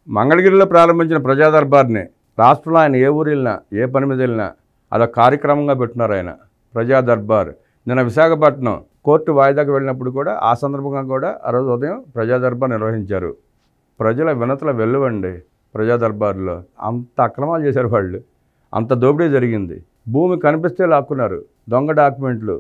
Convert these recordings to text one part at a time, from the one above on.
మంగళగిరిలో ప్రారంభించిన ప్రజా దర్బార్ని రాష్ట్రంలో ఆయన ఏ ఊరు వెళ్ళినా ఏ పని మీద వెళ్ళినా అదొక కార్యక్రమంగా పెట్టున్నారు. ఆయన ప్రజా దర్బార్ నిన్న విశాఖపట్నం కోర్టు వాయిదాకు వెళ్ళినప్పుడు కూడా ఆ సందర్భంగా కూడా ఆ రోజు ఉదయం ప్రజా దర్బార్ నిర్వహించారు. ప్రజల వినతుల వెల్లువండి. ప్రజా దర్బార్లో అంత అక్రమాలు చేశారు వాళ్ళు, అంత దోపిడీ జరిగింది. భూమి కనిపిస్తే లాక్కున్నారు, దొంగ డాక్యుమెంట్లు,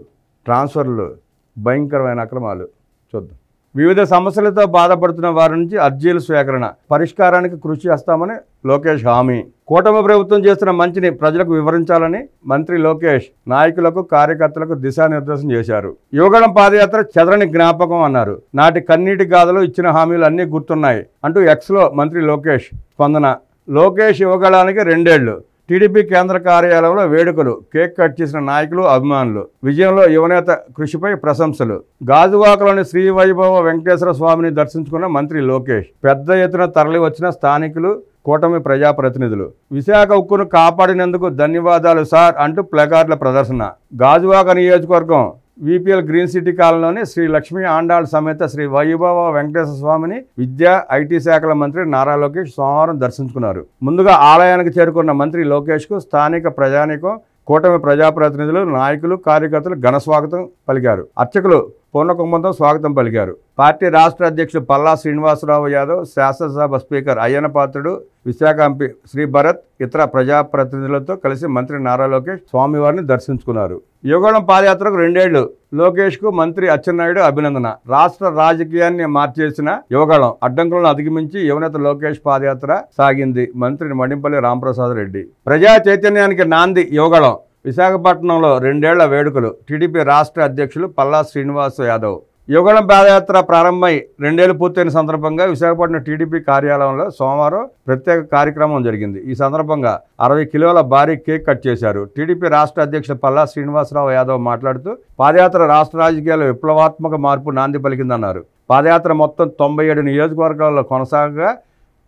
ట్రాన్స్ఫర్లు, భయంకరమైన అక్రమాలు. చూద్దాం. వివిధ సమస్యలతో బాధపడుతున్న వారి నుంచి అర్జీల స్వీకరణ, పరిష్కారానికి కృషి చేస్తామని లోకేష్ హామీ. కూటమి ప్రభుత్వం చేస్తున్న మంచిని ప్రజలకు వివరించాలని మంత్రి లోకేష్ నాయకులకు కార్యకర్తలకు దిశానిర్దేశం చేశారు. యువగళం పాదయాత్ర చెదరని జ్ఞాపకం అన్నారు. నాటి కన్నీటి గాథలు ఇచ్చిన హామీలు అన్నీ గుర్తున్నాయి అంటూ ఎక్స్లో మంత్రి లోకేష్ స్పందన. లోకేష్ యువగళానికి 2 ఏళ్లు. టీడీపీ కేంద్ర కార్యాలయంలో వేడుకలు, కేక్ కట్ చేసిన నాయకులు, అభిమానులు. విజయంలో యువనేత కృషిపై ప్రశంసలు. గాజువాకలోని శ్రీ వైభవ వెంకటేశ్వర స్వామిని దర్శించుకున్న మంత్రి లోకేష్. పెద్ద ఎత్తున తరలి వచ్చిన స్థానికులు, కూటమి ప్రజాప్రతినిధులు. విశాఖ ఉక్కును కాపాడినందుకు ధన్యవాదాలు సార్ అంటూ ప్లకార్డుల ప్రదర్శన. గాజువాక నియోజకవర్గం విపిఎల్ గ్రీన్ సిటీ కాలనీలోని శ్రీ లక్ష్మీ ఆండాళ్ సమేత శ్రీ వైభవ వెంకటేశ్వర స్వామిని విద్యా ఐటీ శాఖల మంత్రి నారా లోకేష్ సోమవారం దర్శించుకున్నారు. ముందుగా ఆలయానికి చేరుకున్న మంత్రి లోకేష్కు స్థానిక ప్రజానీకం, కూటమి ప్రజాప్రతినిధులు, నాయకులు, కార్యకర్తలు ఘన స్వాగతం పలికారు. అర్చకులు పూర్ణకుంభంతో స్వాగతం పలికారు. పార్టీ రాష్ట్ర అధ్యక్షులు పల్లా శ్రీనివాసరావు యాదవ్, శాసనసభ స్పీకర్ అయ్యన్న పాత్రుడు, విశాఖ ఎంపీ శ్రీ భరత్, ఇతర ప్రజాప్రతినిధులతో కలిసి మంత్రి నారా లోకేష్ స్వామివారిని దర్శించుకున్నారు. యువగళం పాదయాత్రకు 2 ఏళ్లు. లోకేష్కు మంత్రి అచ్చెన్నాయుడు అభినందన. రాష్ట్ర రాజకీయాన్ని మార్చేసిన యువగళం అడ్డంకులను అధిగమించి యువనేత లోకేష్ పాదయాత్ర సాగింది. మంత్రి మడింపల్లి రాంప్రసాద్ రెడ్డి. ప్రజా చైతన్యానికి నాంది యువగళం. విశాఖపట్నంలో 2 ఏళ్ల వేడుకలు. టీడీపీ రాష్ట్ర అధ్యక్షులు పల్లా శ్రీనివాస్ యాదవ్. యువగళం పాదయాత్ర ప్రారంభమై 2 ఏళ్లు పూర్తయిన సందర్భంగా విశాఖపట్నం టీడీపీ కార్యాలయంలో సోమవారం ప్రత్యేక కార్యక్రమం జరిగింది. ఈ సందర్భంగా 60 కిలోల భారీ కేక్ కట్ చేశారు. టీడీపీ రాష్ట్ర అధ్యక్షులు పల్లా శ్రీనివాసరావు యాదవ్ మాట్లాడుతూ పాదయాత్ర రాష్ట్ర రాజకీయాల్లో విప్లవాత్మక మార్పు నాంది పలికిందన్నారు. పాదయాత్ర మొత్తం 97 నియోజకవర్గాల్లో కొనసాగగా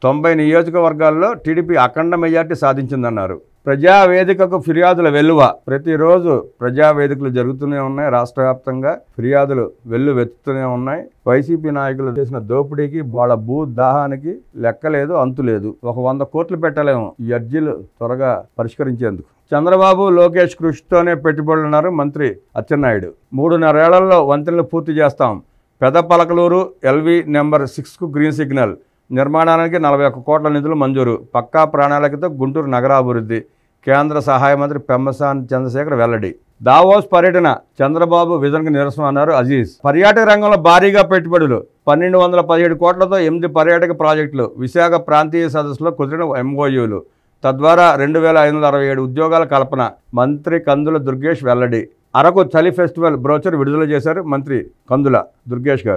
90 నియోజకవర్గాల్లో టీడీపీ అఖండ మెజార్టీ సాధించిందన్నారు. ప్రజావేదికకు ఫిర్యాదుల వెల్లువ. ప్రతిరోజు ప్రజావేదికలు జరుగుతూనే ఉన్నాయి. రాష్ట్ర వ్యాప్తంగా ఫిర్యాదులు వెల్లువెత్తుతూనే ఉన్నాయి. వైసీపీ నాయకులు చేసిన దోపిడీకి, వాళ్ళ భూ దాహానికి లెక్కలేదు, అంతులేదు. 100 కోట్లు పెట్టలేము ఈ అర్జీలు త్వరగా పరిష్కరించేందుకు. చంద్రబాబు, లోకేష్ కృషితోనే పెట్టుబడులున్నారు మంత్రి అచ్చెన్నాయుడు. 3.5 ఏళ్లలో వంతెనలు పూర్తి చేస్తాం. పెదపలకలూరు ఎల్వి నెంబర్ 6కు గ్రీన్ సిగ్నల్. నిర్మాణానికి 41 కోట్ల నిధులు మంజూరు. పక్కా ప్రణాళికతో గుంటూరు నగరాభివృద్ధి. కేంద్ర సహాయ మంత్రి పెమ్మసాని చంద్రశేఖర్ వెల్లడి. దావోస్ పర్యటన చంద్రబాబు విజన్కు నిరసన అన్నారు అజీజ్. పర్యాటక రంగంలో భారీగా పెట్టుబడులు. 1217 కోట్లతో 8 పర్యాటక ప్రాజెక్టులు. విశాఖ ప్రాంతీయ సదస్సులో కుదిరిన ఎంఓయూలు. తద్వారా 2567 ఉద్యోగాల కల్పన. మంత్రి కందుల దుర్గేష్ వెల్లడి. అరకు చలి ఫెస్టివల్ బ్రోచర్ విడుదల చేశారు మంత్రి కందుల దుర్గేష్ గారు.